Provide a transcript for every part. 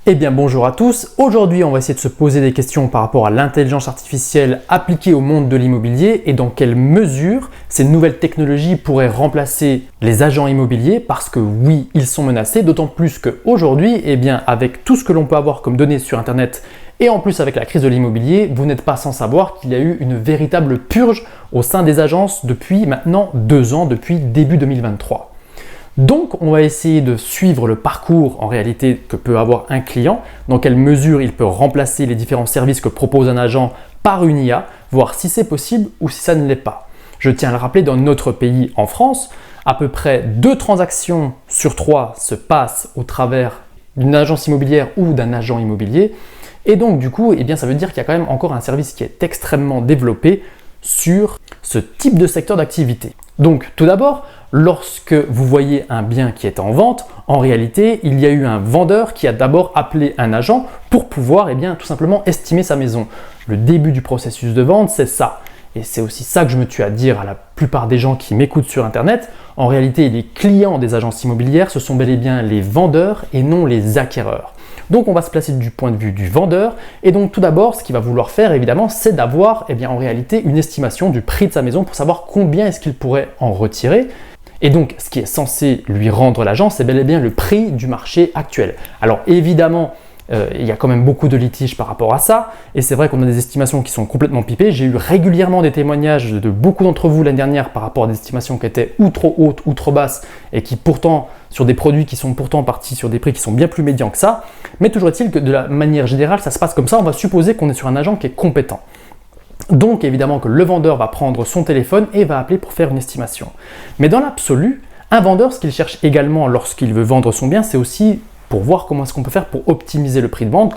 Eh bien bonjour à tous, aujourd'hui on va essayer de se poser des questions par rapport à l'intelligence artificielle appliquée au monde de l'immobilier et dans quelle mesure ces nouvelles technologies pourraient remplacer les agents immobiliers parce que oui, ils sont menacés, d'autant plus qu'aujourd'hui, eh bien avec tout ce que l'on peut avoir comme données sur internet et en plus avec la crise de l'immobilier, vous n'êtes pas sans savoir qu'il y a eu une véritable purge au sein des agences depuis maintenant 2 ans, depuis début 2023. Donc, on va essayer de suivre le parcours en réalité que peut avoir un client, dans quelle mesure il peut remplacer les différents services que propose un agent par une IA, voir si c'est possible ou si ça ne l'est pas. Je tiens à le rappeler, dans notre pays, en France, à peu près 2 transactions sur 3 se passent au travers d'une agence immobilière ou d'un agent immobilier. Et donc, du coup, eh bien, ça veut dire qu'il y a quand même encore un service qui est extrêmement développé sur ce type de secteur d'activité. Donc, tout d'abord, lorsque vous voyez un bien qui est en vente, en réalité, il y a eu un vendeur qui a d'abord appelé un agent pour pouvoir tout simplement estimer sa maison. Le début du processus de vente, c'est ça. Et c'est aussi ça que je me tue à dire à la plupart des gens qui m'écoutent sur Internet. En réalité, les clients des agences immobilières, ce sont bel et bien les vendeurs et non les acquéreurs. Donc on va se placer du point de vue du vendeur et donc tout d'abord ce qu'il va vouloir faire évidemment c'est d'avoir en réalité une estimation du prix de sa maison pour savoir combien est-ce qu'il pourrait en retirer. Et donc ce qui est censé lui rendre l'agent c'est bel et bien le prix du marché actuel. Alors évidemment il y a quand même beaucoup de litiges par rapport à ça et c'est vrai qu'on a des estimations qui sont complètement pipées. J'ai eu régulièrement des témoignages de beaucoup d'entre vous l'année dernière par rapport à des estimations qui étaient ou trop hautes ou trop basses et qui pourtant sur des produits qui sont pourtant partis sur des prix qui sont bien plus médians que ça. Mais toujours est-il que de la manière générale ça se passe comme ça, on va supposer qu'on est sur un agent qui est compétent. Donc évidemment que le vendeur va prendre son téléphone et va appeler pour faire une estimation. Mais dans l'absolu, un vendeur ce qu'il cherche également lorsqu'il veut vendre son bien c'est aussi pour voir comment est-ce qu'on peut faire pour optimiser le prix de vente,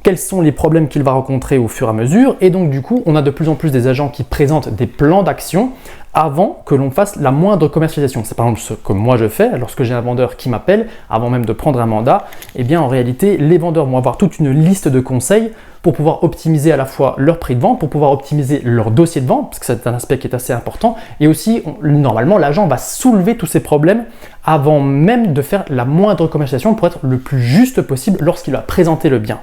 quels sont les problèmes qu'il va rencontrer au fur et à mesure. Et donc du coup, on a de plus en plus des agents qui présentent des plans d'action avant que l'on fasse la moindre commercialisation. C'est par exemple ce que moi je fais lorsque j'ai un vendeur qui m'appelle, avant même de prendre un mandat. Eh bien en réalité, les vendeurs vont avoir toute une liste de conseils pour pouvoir optimiser à la fois leur prix de vente, pour pouvoir optimiser leur dossier de vente, parce que c'est un aspect qui est assez important. Et aussi, normalement, l'agent va soulever tous ces problèmes avant même de faire la moindre commercialisation pour être le plus juste possible lorsqu'il va présenter le bien.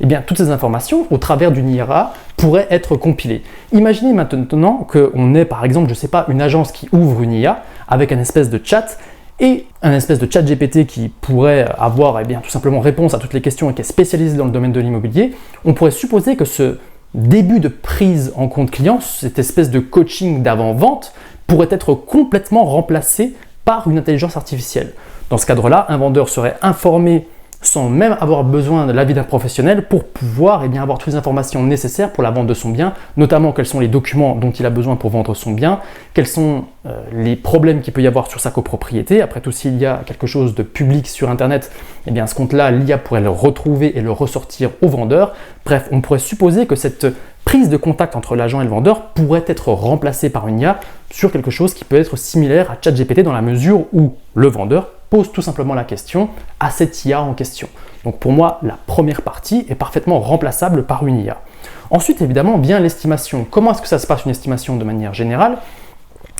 Eh bien, toutes ces informations, au travers d'une IA, pourraient être compilées. Imaginez maintenant qu'on ait, par exemple, je ne sais pas, une agence qui ouvre une IA avec un espèce de chat et un espèce de chat GPT qui pourrait avoir tout simplement réponse à toutes les questions et qui est spécialisé dans le domaine de l'immobilier. On pourrait supposer que ce début de prise en compte client, cette espèce de coaching d'avant-vente, pourrait être complètement remplacé par une intelligence artificielle. Dans ce cadre-là, un vendeur serait informé sans même avoir besoin de l'avis d'un professionnel pour pouvoir avoir toutes les informations nécessaires pour la vente de son bien, notamment quels sont les documents dont il a besoin pour vendre son bien, quels sont les problèmes qu'il peut y avoir sur sa copropriété. Après tout, s'il y a quelque chose de public sur Internet, à ce compte-là, l'IA pourrait le retrouver et le ressortir au vendeur. Bref, on pourrait supposer que cette prise de contact entre l'agent et le vendeur pourrait être remplacée par une IA sur quelque chose qui peut être similaire à ChatGPT dans la mesure où le vendeur pose tout simplement la question à cette IA en question. Donc pour moi, la première partie est parfaitement remplaçable par une IA. Ensuite, évidemment, vient l'estimation. Comment est-ce que ça se passe une estimation de manière générale ?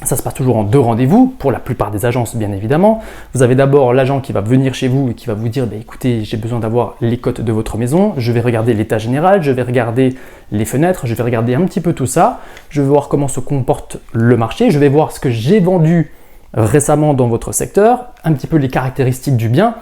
Ça se passe toujours en 2 rendez-vous, pour la plupart des agences bien évidemment. Vous avez d'abord l'agent qui va venir chez vous et qui va vous dire écoutez, j'ai besoin d'avoir les cotes de votre maison, je vais regarder l'état général, je vais regarder les fenêtres, je vais regarder un petit peu tout ça, je vais voir comment se comporte le marché, je vais voir ce que j'ai vendu récemment dans votre secteur, un petit peu les caractéristiques du bien.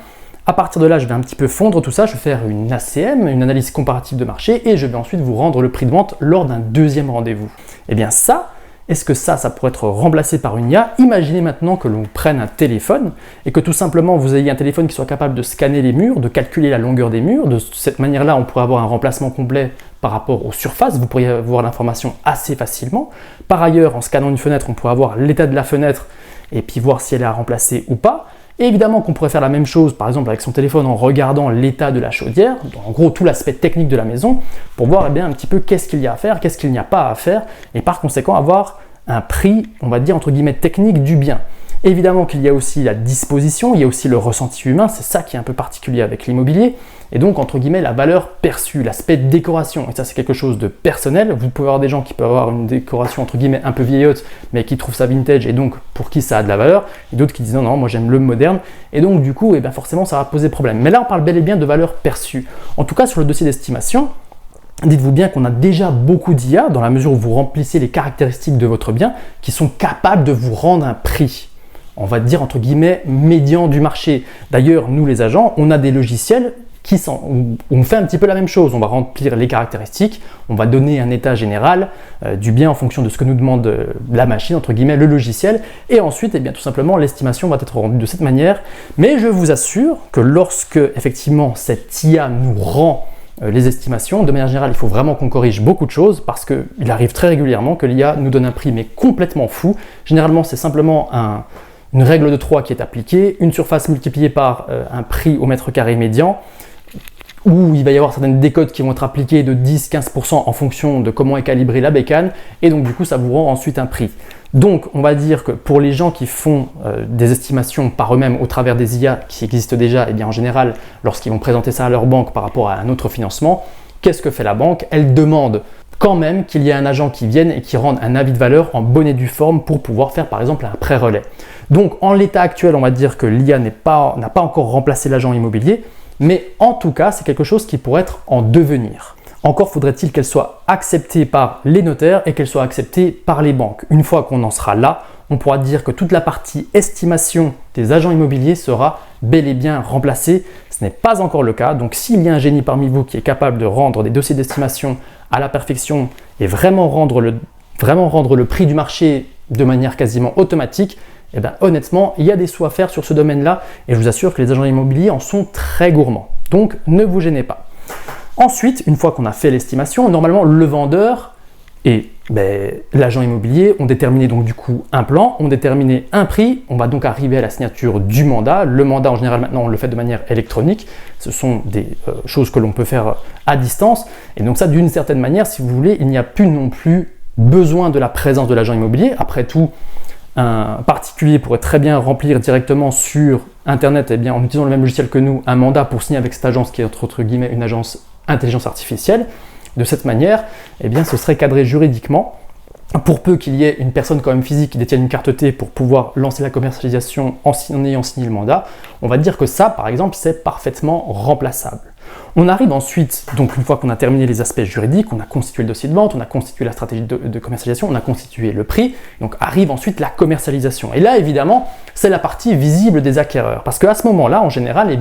À partir de là, je vais un petit peu fondre tout ça, je vais faire une ACM, une analyse comparative de marché, et je vais ensuite vous rendre le prix de vente lors d'un 2e rendez-vous. Eh bien ça, est-ce que ça pourrait être remplacé par une IA ? Imaginez maintenant que l'on prenne un téléphone et que tout simplement vous ayez un téléphone qui soit capable de scanner les murs, de calculer la longueur des murs. De cette manière-là, on pourrait avoir un remplacement complet par rapport aux surfaces. Vous pourriez avoir l'information assez facilement. Par ailleurs, en scannant une fenêtre, on pourrait avoir l'état de la fenêtre et puis voir si elle est à remplacer ou pas. Et évidemment qu'on pourrait faire la même chose, par exemple avec son téléphone en regardant l'état de la chaudière, en gros tout l'aspect technique de la maison, pour voir un petit peu qu'est-ce qu'il y a à faire, qu'est-ce qu'il n'y a pas à faire, et par conséquent avoir un prix, on va dire entre guillemets technique du bien. Évidemment qu'il y a aussi la disposition, il y a aussi le ressenti humain, c'est ça qui est un peu particulier avec l'immobilier, et donc entre guillemets la valeur perçue, l'aspect décoration, et ça c'est quelque chose de personnel. Vous pouvez avoir des gens qui peuvent avoir une décoration entre guillemets un peu vieillotte, mais qui trouvent ça vintage et donc pour qui ça a de la valeur, et d'autres qui disent non, non, moi j'aime le moderne, et donc du coup, forcément ça va poser problème. Mais là on parle bel et bien de valeur perçue. En tout cas sur le dossier d'estimation, dites-vous bien qu'on a déjà beaucoup d'IA dans la mesure où vous remplissez les caractéristiques de votre bien qui sont capables de vous rendre un prix, on va dire entre guillemets médian du marché. D'ailleurs, nous les agents, on a des logiciels où on fait un petit peu la même chose. On va remplir les caractéristiques, on va donner un état général du bien en fonction de ce que nous demande la machine, entre guillemets, le logiciel, et ensuite, tout simplement, l'estimation va être rendue de cette manière. Mais je vous assure que lorsque, effectivement, cette IA nous rend les estimations, de manière générale, il faut vraiment qu'on corrige beaucoup de choses parce qu'il arrive très régulièrement que l'IA nous donne un prix mais complètement fou. Généralement, c'est simplement une règle de 3 qui est appliquée, une surface multipliée par un prix au mètre carré médian, où il va y avoir certaines décotes qui vont être appliquées de 10-15% en fonction de comment est calibrée la bécane, et donc du coup ça vous rend ensuite un prix. Donc on va dire que pour les gens qui font des estimations par eux-mêmes au travers des IA qui existent déjà, en général, lorsqu'ils vont présenter ça à leur banque par rapport à un autre financement, qu'est-ce que fait la banque? Elle demande quand même qu'il y ait un agent qui vienne et qui rende un avis de valeur en bonne et due forme pour pouvoir faire par exemple un prêt relais. Donc en l'état actuel, on va dire que l'IA n'a pas encore remplacé l'agent immobilier, mais en tout cas, c'est quelque chose qui pourrait être en devenir. Encore faudrait-il qu'elle soit acceptée par les notaires et qu'elle soit acceptée par les banques. Une fois qu'on en sera là, on pourra dire que toute la partie estimation des agents immobiliers sera bel et bien remplacée. Ce n'est pas encore le cas, donc s'il y a un génie parmi vous qui est capable de rendre des dossiers d'estimation à la perfection et vraiment rendre le prix du marché de manière quasiment automatique, honnêtement, il y a des sous à faire sur ce domaine-là et je vous assure que les agents immobiliers en sont très gourmands. Donc, ne vous gênez pas. Ensuite, une fois qu'on a fait l'estimation, normalement, le vendeur et l'agent immobilier ont déterminé donc du coup un plan, ont déterminé un prix. On va donc arriver à la signature du mandat. Le mandat, en général, maintenant, on le fait de manière électronique. Ce sont des choses que l'on peut faire à distance. Et donc ça, d'une certaine manière, si vous voulez, il n'y a plus non plus besoin de la présence de l'agent immobilier. Après tout, un particulier pourrait très bien remplir directement sur Internet, en utilisant le même logiciel que nous, un mandat pour signer avec cette agence qui est entre guillemets une agence intelligence artificielle. De cette manière, ce serait cadré juridiquement. Pour peu qu'il y ait une personne quand même physique qui détienne une carte T pour pouvoir lancer la commercialisation en ayant signé le mandat, on va dire que ça, par exemple, c'est parfaitement remplaçable. On arrive ensuite, donc une fois qu'on a terminé les aspects juridiques, on a constitué le dossier de vente, on a constitué la stratégie de commercialisation, on a constitué le prix, donc arrive ensuite la commercialisation. Et là, évidemment, c'est la partie visible des acquéreurs, parce qu'à ce moment-là, en général,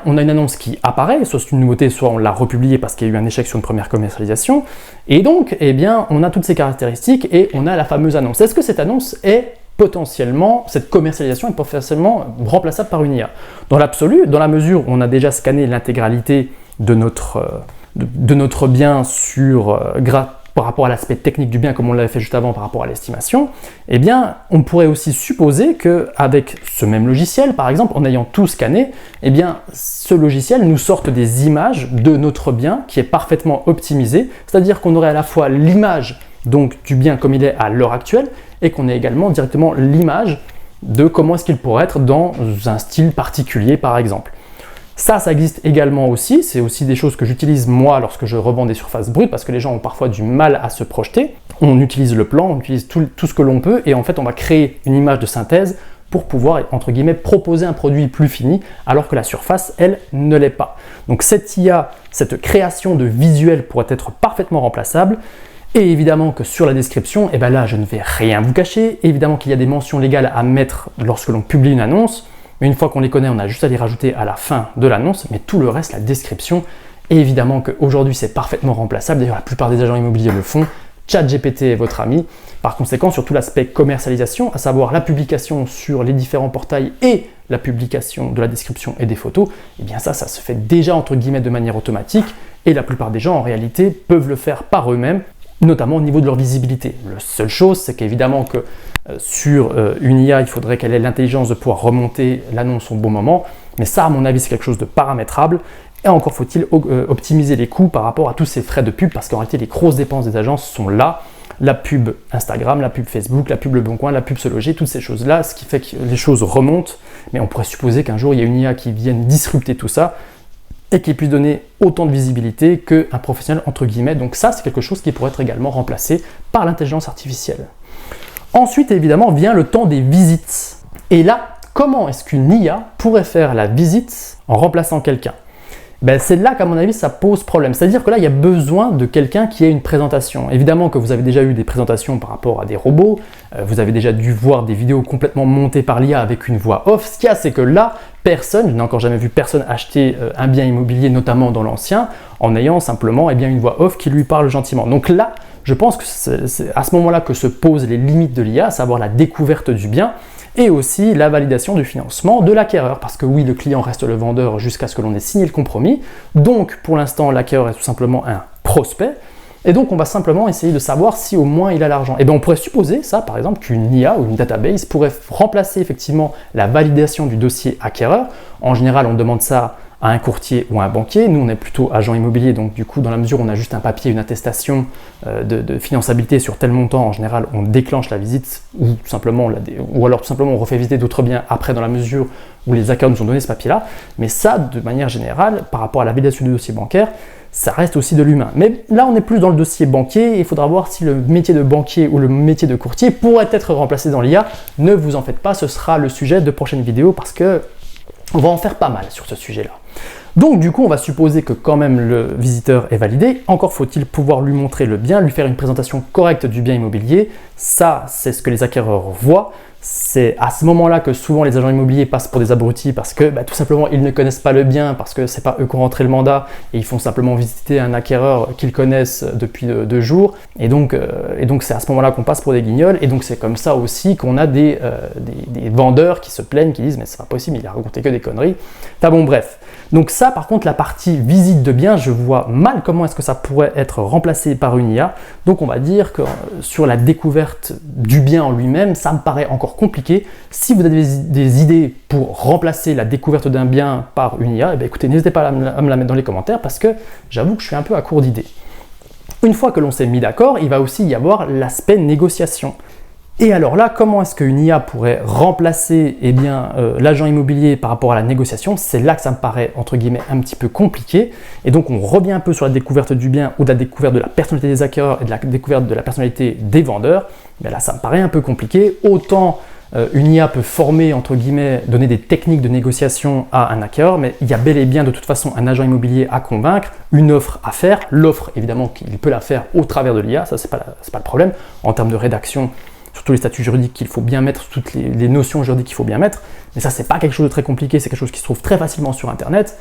on a une annonce qui apparaît, soit c'est une nouveauté, soit on l'a republiée parce qu'il y a eu un échec sur une première commercialisation, et donc, on a toutes ces caractéristiques et on a la fameuse annonce. Est-ce que cette annonce est potentiellement, cette commercialisation est potentiellement remplaçable par une IA? Dans l'absolu, dans la mesure où on a déjà scanné l'intégralité de notre bien par rapport à l'aspect technique du bien, comme on l'avait fait juste avant par rapport à l'estimation, on pourrait aussi supposer qu'avec ce même logiciel, par exemple, en ayant tout scanné, ce logiciel nous sorte des images de notre bien qui est parfaitement optimisé, c'est-à-dire qu'on aurait à la fois l'image donc du bien comme il est à l'heure actuelle, et qu'on ait également directement l'image de comment est-ce qu'il pourrait être dans un style particulier par exemple. Ça existe également aussi, c'est aussi des choses que j'utilise moi lorsque je revends des surfaces brutes parce que les gens ont parfois du mal à se projeter. On utilise le plan, on utilise tout ce que l'on peut et en fait on va créer une image de synthèse pour pouvoir, entre guillemets, proposer un produit plus fini alors que la surface, elle, ne l'est pas. Donc cette IA, cette création de visuel pourrait être parfaitement remplaçable. Et évidemment que sur la description, là je ne vais rien vous cacher. Évidemment qu'il y a des mentions légales à mettre lorsque l'on publie une annonce. Mais une fois qu'on les connaît, on a juste à les rajouter à la fin de l'annonce. Mais tout le reste, la description, et évidemment qu'aujourd'hui c'est parfaitement remplaçable. D'ailleurs, la plupart des agents immobiliers le font. ChatGPT est votre ami. Par conséquent, sur tout l'aspect commercialisation, à savoir la publication sur les différents portails et la publication de la description et des photos, ça se fait déjà entre guillemets de manière automatique. Et la plupart des gens, en réalité, peuvent le faire par eux-mêmes, notamment au niveau de leur visibilité. La seule chose, c'est qu'évidemment que sur une IA, il faudrait qu'elle ait l'intelligence de pouvoir remonter l'annonce au bon moment, mais ça, à mon avis, c'est quelque chose de paramétrable, et encore faut-il optimiser les coûts par rapport à tous ces frais de pub, parce qu'en réalité, les grosses dépenses des agences sont là. la pub Instagram, la pub Facebook, la pub Le Bon Coin, la pub Se Loger, toutes ces choses-là, ce qui fait que les choses remontent, mais on pourrait supposer qu'un jour il y a une IA qui vienne disrupter tout ça et qui puisse donner autant de visibilité qu'un professionnel entre guillemets. Donc ça, c'est quelque chose qui pourrait être également remplacé par l'intelligence artificielle. Ensuite, évidemment, vient le temps des visites. Et là, comment est-ce qu'une IA pourrait faire la visite en remplaçant quelqu'un ? C'est là qu'à mon avis ça pose problème. C'est-à-dire que là il y a besoin de quelqu'un qui ait une présentation. Évidemment que vous avez déjà eu des présentations par rapport à des robots, vous avez déjà dû voir des vidéos complètement montées par l'IA avec une voix off. Ce qu'il y a, c'est que là, je n'ai encore jamais vu personne acheter un bien immobilier, notamment dans l'ancien, en ayant simplement une voix off qui lui parle gentiment. Donc là, je pense que c'est à ce moment-là que se posent les limites de l'IA, à savoir la découverte du bien, et aussi la validation du financement de l'acquéreur. Parce que oui, le client reste le vendeur jusqu'à ce que l'on ait signé le compromis. Donc, pour l'instant, l'acquéreur est tout simplement un prospect. Et donc, on va simplement essayer de savoir si au moins il a l'argent. Et bien, on pourrait supposer ça, par exemple, qu'une IA ou une database pourrait remplacer effectivement la validation du dossier acquéreur. En général, on demande ça à un courtier ou à un banquier. Nous, on est plutôt agent immobilier, donc du coup, dans la mesure où on a juste un papier, une attestation de finançabilité sur tel montant, en général, on déclenche la visite ou alors tout simplement on refait visiter d'autres biens après dans la mesure où les acquéreurs nous ont donné ce papier-là. Mais ça, de manière générale, par rapport à la validation du dossier bancaire, ça reste aussi de l'humain. Mais là, on est plus dans le dossier banquier et il faudra voir si le métier de banquier ou le métier de courtier pourrait être remplacé dans l'IA. Ne vous en faites pas, ce sera le sujet de prochaines vidéos parce que on va en faire pas mal sur ce sujet-là. Donc du coup, on va supposer que quand même le visiteur est validé. Encore faut-il pouvoir lui montrer le bien, lui faire une présentation correcte du bien immobilier. Ça, c'est ce que les acquéreurs voient. C'est à ce moment-là que souvent les agents immobiliers passent pour des abrutis parce que tout simplement ils ne connaissent pas le bien, parce que c'est pas eux qui ont rentré le mandat et ils font simplement visiter un acquéreur qu'ils connaissent depuis 2 jours. Et donc c'est à ce moment-là qu'on passe pour des guignols. Et donc c'est comme ça aussi qu'on a des vendeurs qui se plaignent, qui disent mais c'est pas possible, il a raconté que des conneries. Enfin bon, bref. Donc ça, par contre, la partie visite de bien, je vois mal comment est-ce que ça pourrait être remplacé par une IA. Donc on va dire que sur la découverte du bien en lui-même, ça me paraît encore compliqué. Si vous avez des idées pour remplacer la découverte d'un bien par une IA, écoutez, n'hésitez pas à me la mettre dans les commentaires parce que j'avoue que je suis un peu à court d'idées. Une fois que l'on s'est mis d'accord, il va aussi y avoir l'aspect négociation. Et alors là, comment est-ce qu'une IA pourrait remplacer l'agent immobilier par rapport à la négociation? C'est là que ça me paraît, entre guillemets, un petit peu compliqué. Et donc, on revient un peu sur la découverte du bien ou de la découverte de la personnalité des acquéreurs et de la découverte de la personnalité des vendeurs. Mais là, ça me paraît un peu compliqué. Autant une IA peut former, entre guillemets, donner des techniques de négociation à un acquéreur, mais il y a bel et bien, de toute façon, un agent immobilier à convaincre, une offre à faire. L'offre, évidemment, il peut la faire au travers de l'IA, ça, c'est pas le problème. En termes de rédaction, surtout les statuts juridiques qu'il faut bien mettre, toutes les notions juridiques qu'il faut bien mettre. Mais ça, c'est pas quelque chose de très compliqué, c'est quelque chose qui se trouve très facilement sur Internet.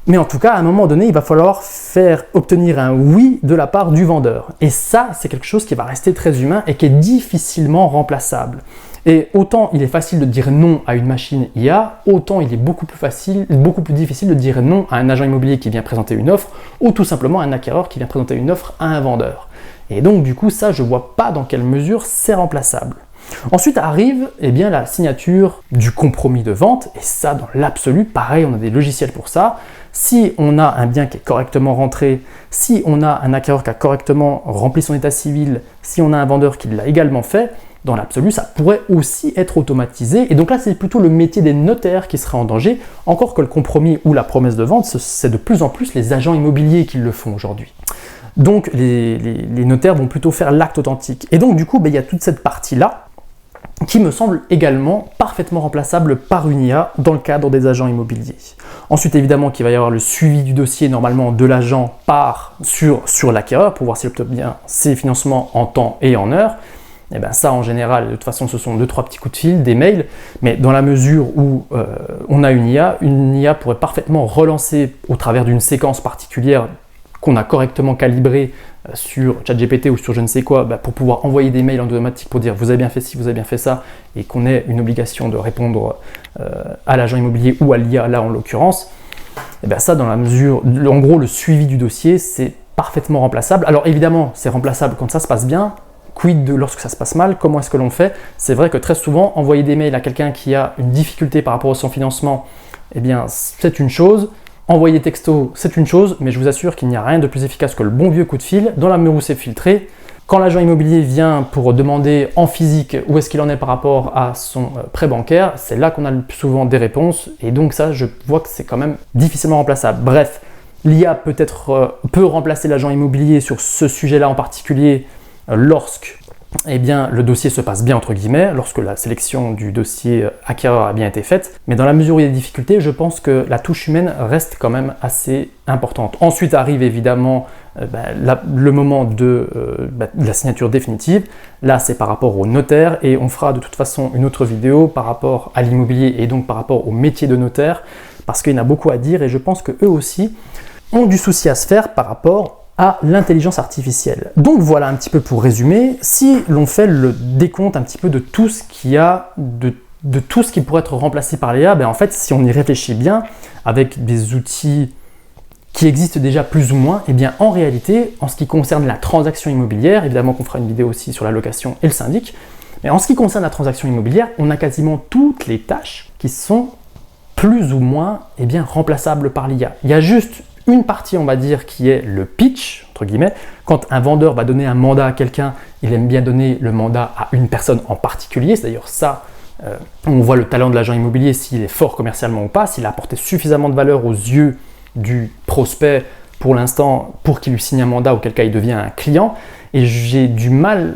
Mais en tout cas, à un moment donné, il va falloir faire obtenir un oui de la part du vendeur. Et ça, c'est quelque chose qui va rester très humain et qui est difficilement remplaçable. Et autant il est facile de dire non à une machine IA, autant il est beaucoup plus difficile de dire non à un agent immobilier qui vient présenter une offre ou tout simplement à un acquéreur qui vient présenter une offre à un vendeur. Et donc du coup, ça, je ne vois pas dans quelle mesure c'est remplaçable. Ensuite arrive la signature du compromis de vente, et ça, dans l'absolu, pareil, on a des logiciels pour ça. Si on a un bien qui est correctement rentré, si on a un acquéreur qui a correctement rempli son état civil, si on a un vendeur qui l'a également fait, dans l'absolu, ça pourrait aussi être automatisé. Et donc là, c'est plutôt le métier des notaires qui serait en danger, encore que le compromis ou la promesse de vente, c'est de plus en plus les agents immobiliers qui le font aujourd'hui. Donc les notaires vont plutôt faire l'acte authentique. Et donc du coup, il y a toute cette partie-là qui me semble également parfaitement remplaçable par une IA dans le cadre des agents immobiliers. Ensuite, évidemment, qu'il va y avoir le suivi du dossier normalement de l'agent sur l'acquéreur pour voir s'il obtient bien ses financements en temps et en heure. Et bien ça, en général, de toute façon, ce sont 2-3 petits coups de fil, des mails, mais dans la mesure où on a une IA pourrait parfaitement relancer au travers d'une séquence particulière qu'on a correctement calibrée sur ChatGPT ou sur je ne sais quoi, pour pouvoir envoyer des mails en automatique pour dire vous avez bien fait ci, vous avez bien fait ça, et qu'on ait une obligation de répondre à l'agent immobilier ou à l'IA là en l'occurrence. Et bien ça, dans la mesure, en gros, le suivi du dossier, c'est parfaitement remplaçable. Alors évidemment, c'est remplaçable quand ça se passe bien. Quid de lorsque ça se passe mal? Comment est-ce que l'on fait? C'est vrai que très souvent, envoyer des mails à quelqu'un qui a une difficulté par rapport à son financement, c'est une chose. Envoyer texto, c'est une chose, mais je vous assure qu'il n'y a rien de plus efficace que le bon vieux coup de fil. Dans la mesure où c'est filtré, Quand l'agent immobilier vient pour demander en physique où est-ce qu'il en est par rapport à son prêt bancaire, c'est là qu'on a le plus souvent des réponses et donc ça, je vois que c'est quand même difficilement remplaçable. Bref, l'IA peut remplacer l'agent immobilier sur ce sujet-là en particulier lorsque le dossier se passe bien entre guillemets, lorsque la sélection du dossier acquéreur a bien été faite. Mais dans la mesure où il y a des difficultés, je pense que la touche humaine reste quand même assez importante. Ensuite arrive évidemment le moment de la signature définitive. Là, c'est par rapport au notaire et on fera de toute façon une autre vidéo par rapport à l'immobilier et donc par rapport au métier de notaire parce qu'il y en a beaucoup à dire et je pense qu'eux aussi ont du souci à se faire par rapport à l'intelligence artificielle. Donc voilà un petit peu pour résumer, si l'on fait le décompte un petit peu de tout ce qu'il y a, de tout ce qui pourrait être remplacé par l'IA, en fait si on y réfléchit bien, avec des outils qui existent déjà plus ou moins, en réalité, en ce qui concerne la transaction immobilière, évidemment qu'on fera une vidéo aussi sur la location et le syndic, mais en ce qui concerne la transaction immobilière, on a quasiment toutes les tâches qui sont plus ou moins remplaçables par l'IA. Il y a juste une partie, on va dire, qui est le pitch, entre guillemets. Quand un vendeur va donner un mandat à quelqu'un, il aime bien donner le mandat à une personne en particulier. C'est d'ailleurs ça, on voit le talent de l'agent immobilier, s'il est fort commercialement ou pas, s'il a apporté suffisamment de valeur aux yeux du prospect pour l'instant, pour qu'il lui signe un mandat, auquel cas il devient un client. Et j'ai du mal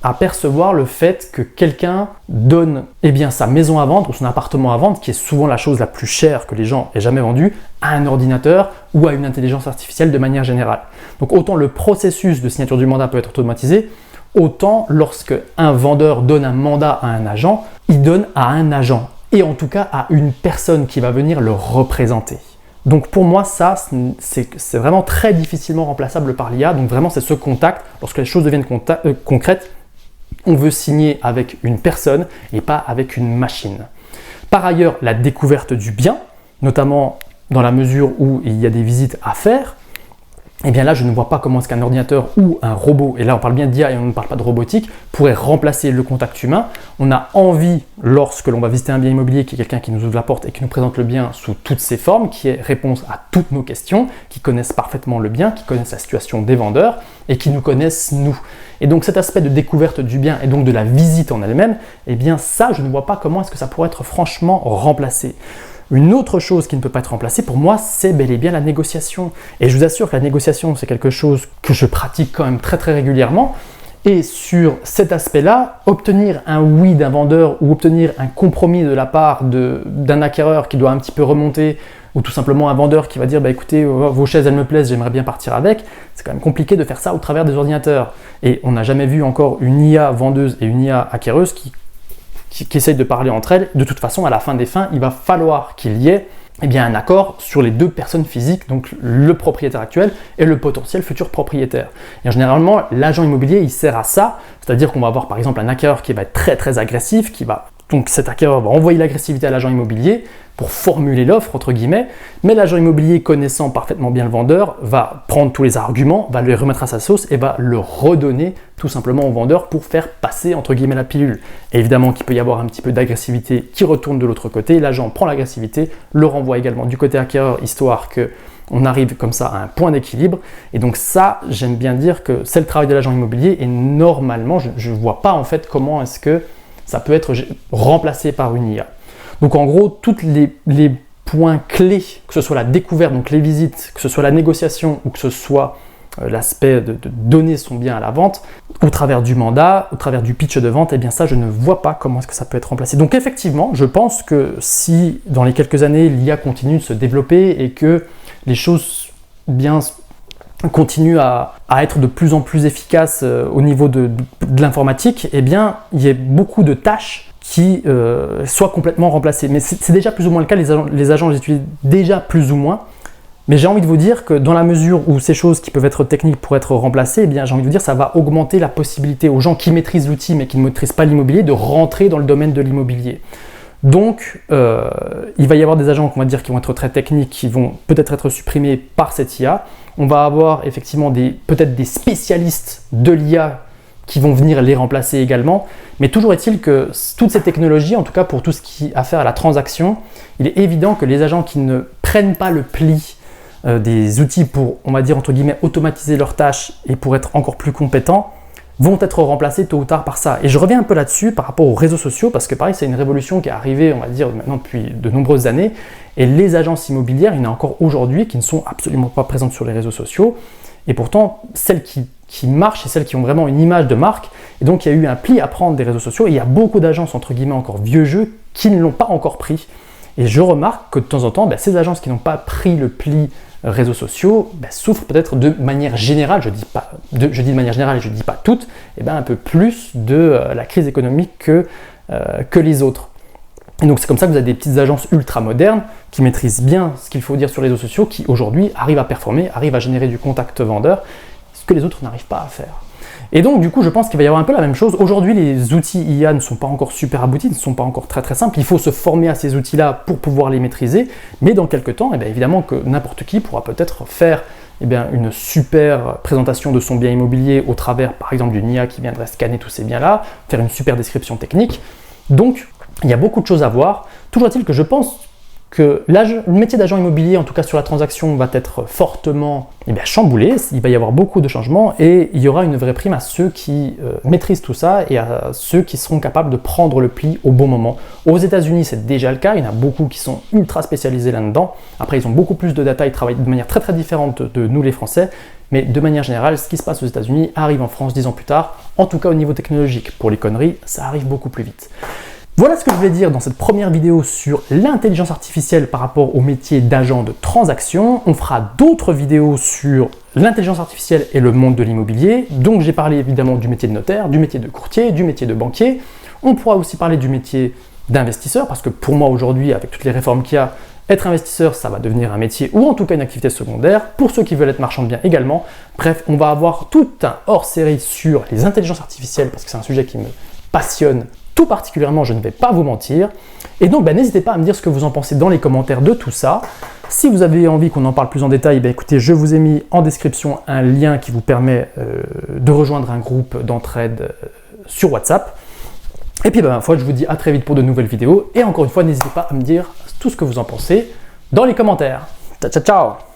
à percevoir le fait que quelqu'un donne sa maison à vendre ou son appartement à vendre, qui est souvent la chose la plus chère que les gens aient jamais vendue, à un ordinateur ou à une intelligence artificielle de manière générale. Donc autant le processus de signature du mandat peut être automatisé, autant lorsque un vendeur donne un mandat à un agent, il donne à un agent et en tout cas à une personne qui va venir le représenter. Donc pour moi, ça, c'est vraiment très difficilement remplaçable par l'IA. Donc vraiment, c'est ce contact, lorsque les choses deviennent concrètes, on veut signer avec une personne et pas avec une machine. Par ailleurs, la découverte du bien, notamment dans la mesure où il y a des visites à faire, là je ne vois pas comment est-ce qu'un ordinateur ou un robot, et là on parle bien d'IA et on ne parle pas de robotique, pourrait remplacer le contact humain. On a envie, lorsque l'on va visiter un bien immobilier, qu'il y ait quelqu'un qui nous ouvre la porte et qui nous présente le bien sous toutes ses formes, qui ait réponse à toutes nos questions, qui connaissent parfaitement le bien, qui connaissent la situation des vendeurs et qui nous connaissent nous. Et donc cet aspect de découverte du bien et donc de la visite en elle-même, ça je ne vois pas comment est-ce que ça pourrait être franchement remplacé. Une autre chose qui ne peut pas être remplacée, pour moi, c'est bel et bien la négociation. Et je vous assure que la négociation, c'est quelque chose que je pratique quand même très très régulièrement. Et sur cet aspect-là, obtenir un oui d'un vendeur ou obtenir un compromis de la part d'un acquéreur qui doit un petit peu remonter, ou tout simplement un vendeur qui va dire écoutez, vos chaises elles me plaisent, j'aimerais bien partir avec, c'est quand même compliqué de faire ça au travers des ordinateurs. Et on n'a jamais vu encore une IA vendeuse et une IA acquéreuse qui essayent de parler entre elles. De toute façon, à la fin des fins, il va falloir qu'il y ait un accord sur les deux personnes physiques, donc le propriétaire actuel et le potentiel futur propriétaire. Et généralement, l'agent immobilier, il sert à ça, c'est-à-dire qu'on va avoir par exemple un acquéreur qui va être très très agressif, donc cet acquéreur va envoyer l'agressivité à l'agent immobilier pour formuler l'offre, entre guillemets, mais l'agent immobilier, connaissant parfaitement bien le vendeur, va prendre tous les arguments, va le remettre à sa sauce et va le redonner tout simplement au vendeur pour faire passer, entre guillemets, la pilule. Et évidemment qu'il peut y avoir un petit peu d'agressivité qui retourne de l'autre côté, l'agent prend l'agressivité, le renvoie également du côté acquéreur, histoire qu'on arrive comme ça à un point d'équilibre. Et donc ça, j'aime bien dire que c'est le travail de l'agent immobilier et normalement, je ne vois pas en fait comment est-ce que ça peut être remplacé par une IA. Donc en gros, tous les points clés, que ce soit la découverte, donc les visites, que ce soit la négociation ou que ce soit l'aspect de donner son bien à la vente, au travers du mandat, au travers du pitch de vente, ça je ne vois pas comment est-ce que ça peut être remplacé. Donc effectivement, je pense que si dans les quelques années l'IA continue de se développer et que les choses continuent à être de plus en plus efficaces au niveau de l'informatique, il y a beaucoup de tâches qui soient complètement remplacées. Mais c'est déjà plus ou moins le cas, les agents les utilisent déjà plus ou moins. Mais j'ai envie de vous dire que dans la mesure où ces choses qui peuvent être techniques pourraient être remplacées, j'ai envie de vous dire que ça va augmenter la possibilité aux gens qui maîtrisent l'outil mais qui ne maîtrisent pas l'immobilier de rentrer dans le domaine de l'immobilier. Donc, il va y avoir des agents qu'on va dire qui vont être très techniques, qui vont peut-être être supprimés par cette IA. On va avoir effectivement peut-être des spécialistes de l'IA qui vont venir les remplacer également. Mais toujours est-il que toutes ces technologies, en tout cas pour tout ce qui a affaire à la transaction, il est évident que les agents qui ne prennent pas le pli des outils pour, on va dire entre guillemets, automatiser leurs tâches et pour être encore plus compétents, vont être remplacés tôt ou tard par ça. Et je reviens un peu là-dessus par rapport aux réseaux sociaux, parce que pareil, c'est une révolution qui est arrivée, on va dire, maintenant depuis de nombreuses années, et les agences immobilières, il y en a encore aujourd'hui qui ne sont absolument pas présentes sur les réseaux sociaux, et pourtant, celles qui marchent et celles qui ont vraiment une image de marque, et donc il y a eu un pli à prendre des réseaux sociaux, et il y a beaucoup d'agences, entre guillemets, encore vieux jeux, qui ne l'ont pas encore pris. Et je remarque que de temps en temps, ces agences qui n'ont pas pris le pli réseaux sociaux souffrent peut-être de manière générale, je dis de manière générale et je ne dis pas toutes, un peu plus de la crise économique que les autres. Et donc c'est comme ça que vous avez des petites agences ultra modernes qui maîtrisent bien ce qu'il faut dire sur les réseaux sociaux, qui aujourd'hui arrivent à performer, arrivent à générer du contact vendeur, ce que les autres n'arrivent pas à faire. Et donc du coup je pense qu'il va y avoir un peu la même chose. Aujourd'hui les outils IA ne sont pas encore super aboutis, ne sont pas encore très très simples, il faut se former à ces outils-là pour pouvoir les maîtriser, mais dans quelques temps, évidemment que n'importe qui pourra peut-être faire une super présentation de son bien immobilier au travers par exemple d'une IA qui viendrait scanner tous ces biens-là, faire une super description technique. Donc il y a beaucoup de choses à voir. Toujours est-il que je pense que le métier d'agent immobilier, en tout cas sur la transaction, va être fortement chamboulé. Il va y avoir beaucoup de changements et il y aura une vraie prime à ceux qui maîtrisent tout ça et à ceux qui seront capables de prendre le pli au bon moment. Aux États-Unis, c'est déjà le cas. Il y en a beaucoup qui sont ultra spécialisés là-dedans. Après, ils ont beaucoup plus de data, ils travaillent de manière très très différente de nous les Français. Mais de manière générale, ce qui se passe aux États-Unis arrive en France 10 ans plus tard. En tout cas, au niveau technologique. Pour les conneries, ça arrive beaucoup plus vite. Voilà ce que je voulais dire dans cette première vidéo sur l'intelligence artificielle par rapport au métier d'agent de transaction. On fera d'autres vidéos sur l'intelligence artificielle et le monde de l'immobilier. Donc j'ai parlé évidemment du métier de notaire, du métier de courtier, du métier de banquier. On pourra aussi parler du métier d'investisseur parce que pour moi aujourd'hui, avec toutes les réformes qu'il y a, être investisseur, ça va devenir un métier ou en tout cas une activité secondaire. Pour ceux qui veulent être marchands de biens également. Bref, on va avoir tout un hors-série sur les intelligences artificielles parce que c'est un sujet qui me passionne tout particulièrement, je ne vais pas vous mentir. Et donc, n'hésitez pas à me dire ce que vous en pensez dans les commentaires de tout ça. Si vous avez envie qu'on en parle plus en détail, écoutez, je vous ai mis en description un lien qui vous permet de rejoindre un groupe d'entraide sur WhatsApp. Et puis, ma foi, je vous dis à très vite pour de nouvelles vidéos. Et encore une fois, n'hésitez pas à me dire tout ce que vous en pensez dans les commentaires. Ciao, ciao, ciao!